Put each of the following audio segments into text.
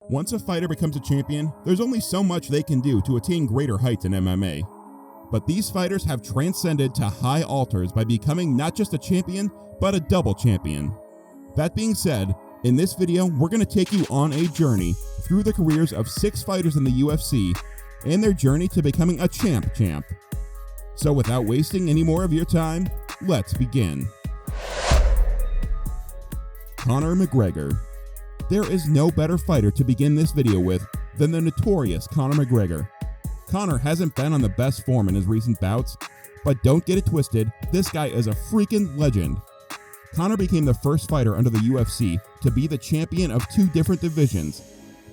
Once a fighter becomes a champion, there's only so much they can do to attain greater heights in MMA. But these fighters have transcended to high altars by becoming not just a champion, but a double champion. That being said, in this video, we're going to take you on a journey through the careers of 6 fighters in the UFC and their journey to becoming a champ. So without wasting any more of your time, let's begin. Conor McGregor. There is no better fighter to begin this video with than the notorious Conor McGregor. Conor hasn't been on the best form in his recent bouts, but don't get it twisted, this guy is a freaking legend. Conor became the first fighter under the UFC to be the champion of 2 different divisions,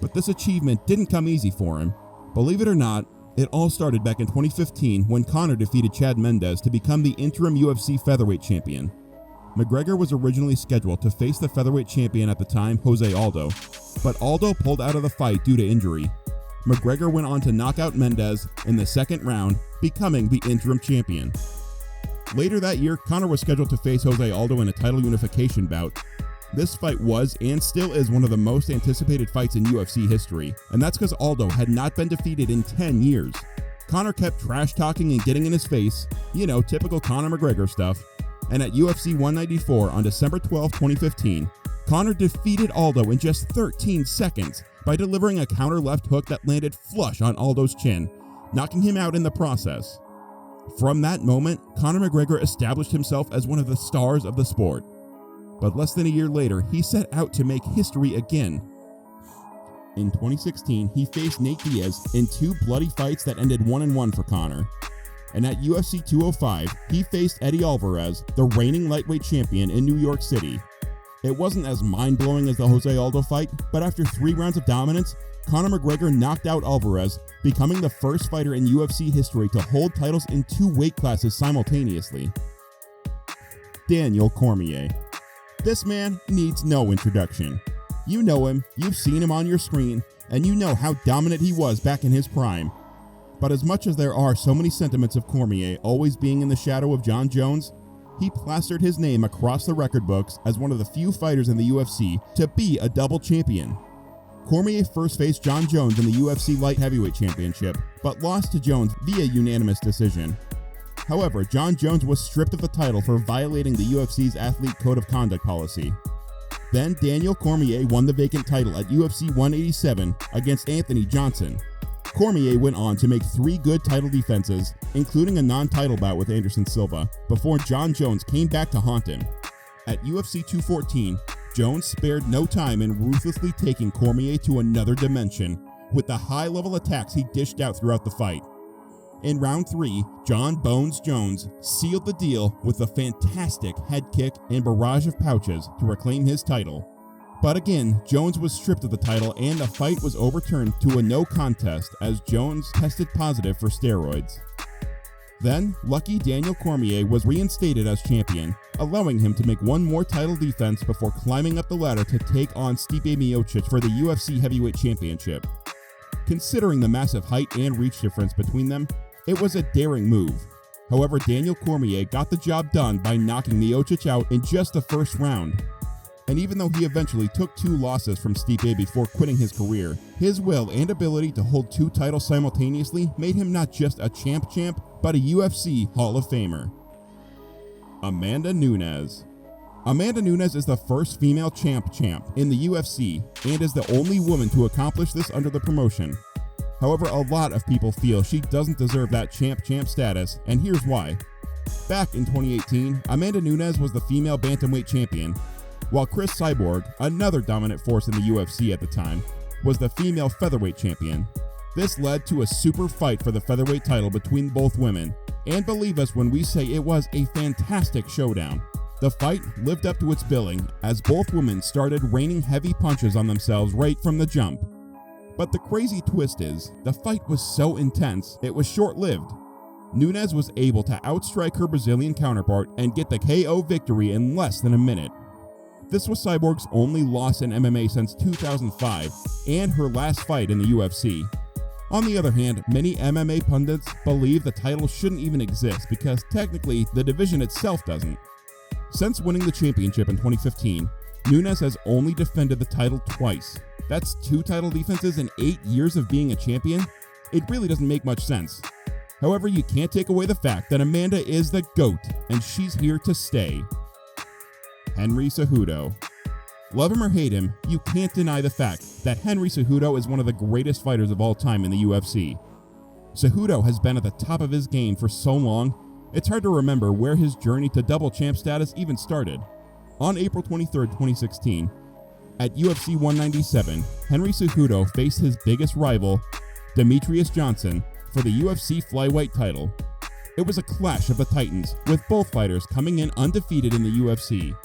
but this achievement didn't come easy for him. Believe it or not, it all started back in 2015 when Conor defeated Chad Mendes to become the interim UFC featherweight champion. McGregor was originally scheduled to face the featherweight champion at the time, Jose Aldo, but Aldo pulled out of the fight due to injury. McGregor went on to knock out Mendes in the second round, becoming the interim champion. Later that year, Conor was scheduled to face Jose Aldo in a title unification bout. This fight was and still is one of the most anticipated fights in UFC history, and that's because Aldo had not been defeated in 10 years. Conor kept trash talking and getting in his face, typical Conor McGregor stuff. And at UFC 194 on December 12, 2015, Conor defeated Aldo in just 13 seconds by delivering a counter left hook that landed flush on Aldo's chin, knocking him out in the process. From that moment, Conor McGregor established himself as one of the stars of the sport. But less than a year later, he set out to make history again. In 2016, he faced Nate Diaz in 2 bloody fights that ended 1-1 for Conor. And at UFC 205, he faced Eddie Alvarez, the reigning lightweight champion in New York City. It wasn't as mind-blowing as the Jose Aldo fight, but after 3 rounds of dominance, Conor McGregor knocked out Alvarez, becoming the first fighter in UFC history to hold titles in 2 weight classes simultaneously. Daniel Cormier. This man needs no introduction. You know him, you've seen him on your screen, and you know how dominant he was back in his prime. But as much as there are so many sentiments of Cormier always being in the shadow of Jon Jones, he plastered his name across the record books as one of the few fighters in the UFC to be a double champion. Cormier first faced Jon Jones in the UFC Light Heavyweight Championship, but lost to Jones via unanimous decision. However, Jon Jones was stripped of the title for violating the UFC's Athlete Code of Conduct policy. Then Daniel Cormier won the vacant title at UFC 187 against Anthony Johnson. Cormier went on to make 3 good title defenses, including a non-title bout with Anderson Silva, before Jon Jones came back to haunt him. At UFC 214, Jones spared no time in ruthlessly taking Cormier to another dimension, with the high-level attacks he dished out throughout the fight. In round 3, Jon Bones Jones sealed the deal with a fantastic head kick and barrage of pouches to reclaim his title. But again, Jones was stripped of the title and the fight was overturned to a no contest as Jones tested positive for steroids. Then, lucky Daniel Cormier was reinstated as champion, allowing him to make 1 more title defense before climbing up the ladder to take on Stipe Miocic for the UFC Heavyweight Championship. Considering the massive height and reach difference between them, it was a daring move. However, Daniel Cormier got the job done by knocking Miocic out in just the first round. And even though he eventually took 2 losses from Stipe before quitting his career, his will and ability to hold 2 titles simultaneously made him not just a champ, but a UFC Hall of Famer. Amanda Nunes. Amanda Nunes is the first female champ in the UFC and is the only woman to accomplish this under the promotion. However, a lot of people feel she doesn't deserve that champ status, and here's why. Back in 2018, Amanda Nunes was the female bantamweight champion, while Chris Cyborg, another dominant force in the UFC at the time, was the female featherweight champion. This led to a super fight for the featherweight title between both women, and believe us when we say it was a fantastic showdown. The fight lived up to its billing as both women started raining heavy punches on themselves right from the jump. But the crazy twist is, the fight was so intense, it was short-lived. Nunes was able to outstrike her Brazilian counterpart and get the KO victory in less than a minute. This was Cyborg's only loss in MMA since 2005 and her last fight in the UFC. On the other hand, many MMA pundits believe the title shouldn't even exist because technically the division itself doesn't. Since winning the championship in 2015, Nunes has only defended the title twice, That's 2 title defenses in 8 years of being a champion. It really doesn't make much sense. However, you can't take away the fact that Amanda is the GOAT, and she's here to stay. Henry Cejudo. Love him or hate him, you can't deny the fact that Henry Cejudo is one of the greatest fighters of all time in the UFC. Cejudo has been at the top of his game for so long, it's hard to remember where his journey to double champ status even started. On April 23, 2016, at UFC 197, Henry Cejudo faced his biggest rival, Demetrious Johnson, for the UFC flyweight title. It was a clash of the titans, with both fighters coming in undefeated in the UFC.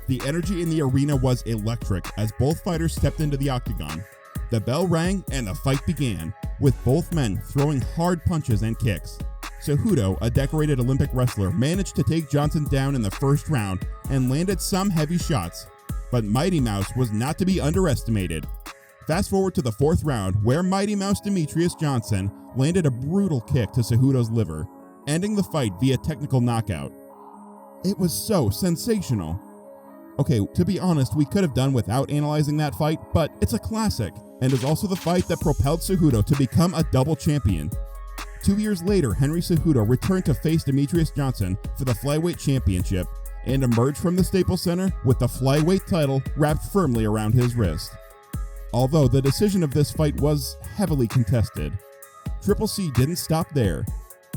The energy in the arena was electric as both fighters stepped into the octagon. The bell rang and the fight began, with both men throwing hard punches and kicks. Cejudo, a decorated Olympic wrestler, managed to take Johnson down in the first round and landed some heavy shots, but Mighty Mouse was not to be underestimated. Fast forward to the 4th round, where Mighty Mouse Demetrious Johnson landed a brutal kick to Cejudo's liver, ending the fight via technical knockout. It was so sensational. Okay, to be honest, we could have done without analyzing that fight, but it's a classic, and is also the fight that propelled Cejudo to become a double champion. 2 years later, Henry Cejudo returned to face Demetrious Johnson for the flyweight championship and emerged from the Staples Center with the flyweight title wrapped firmly around his wrist. Although the decision of this fight was heavily contested, Triple C didn't stop there.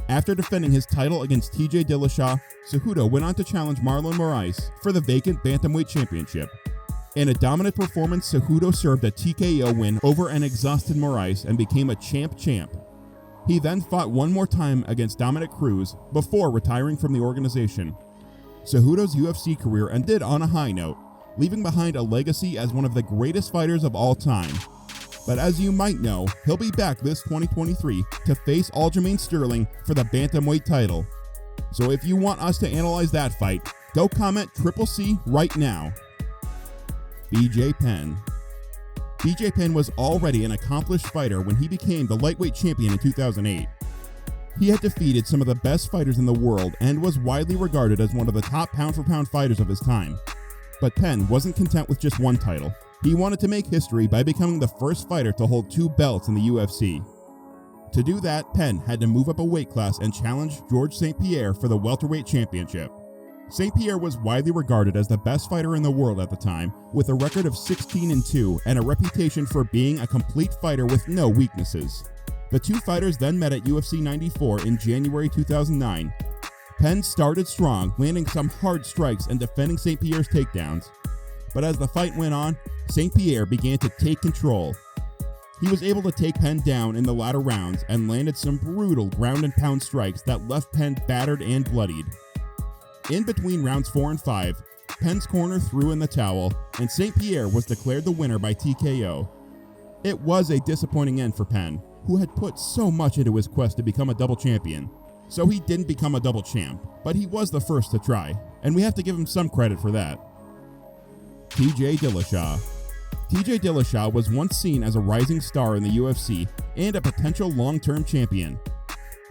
After defending his title against TJ Dillashaw, Cejudo went on to challenge Marlon Moraes for the vacant bantamweight championship. In a dominant performance, Cejudo served a TKO win over an exhausted Moraes and became a champ. He then fought one more time against Dominic Cruz before retiring from the organization. Cejudo's UFC career ended on a high note, leaving behind a legacy as one of the greatest fighters of all time. But as you might know, he'll be back this 2023 to face Aljamain Sterling for the bantamweight title. So if you want us to analyze that fight, go comment Triple C right now. BJ Penn. BJ Penn was already an accomplished fighter when he became the lightweight champion in 2008. He had defeated some of the best fighters in the world and was widely regarded as one of the top pound-for-pound fighters of his time. But Penn wasn't content with just one title. He wanted to make history by becoming the first fighter to hold 2 belts in the UFC. To do that, Penn had to move up a weight class and challenge Georges St. Pierre for the welterweight championship. St. Pierre was widely regarded as the best fighter in the world at the time, with a record of 16-2 and a reputation for being a complete fighter with no weaknesses. The 2 fighters then met at UFC 94 in January 2009. Penn started strong, landing some hard strikes and defending St. Pierre's takedowns. But as the fight went on, St. Pierre began to take control. He was able to take Penn down in the latter rounds and landed some brutal ground and pound strikes that left Penn battered and bloodied. In between rounds 4 and 5, Penn's corner threw in the towel, and St. Pierre was declared the winner by TKO. It was a disappointing end for Penn, who had put so much into his quest to become a double champion. So he didn't become a double champ, but he was the first to try, and we have to give him some credit for that. TJ Dillashaw. TJ Dillashaw was once seen as a rising star in the UFC and a potential long-term champion.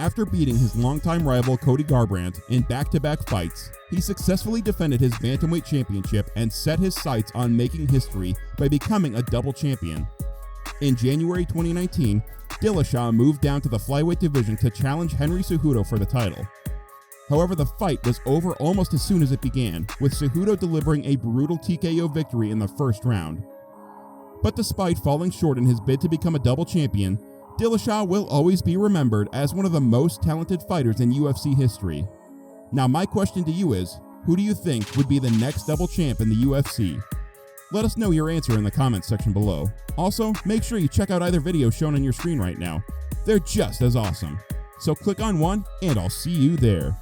After beating his longtime rival Cody Garbrandt in back-to-back fights, he successfully defended his bantamweight championship and set his sights on making history by becoming a double champion. In January 2019, Dillashaw moved down to the flyweight division to challenge Henry Cejudo for the title. However, the fight was over almost as soon as it began, with Cejudo delivering a brutal TKO victory in the first round. But despite falling short in his bid to become a double champion, Dillashaw will always be remembered as one of the most talented fighters in UFC history. Now my question to you is, who do you think would be the next double champ in the UFC? Let us know your answer in the comments section below. Also, make sure you check out either video shown on your screen right now. They're just as awesome. So click on one and I'll see you there.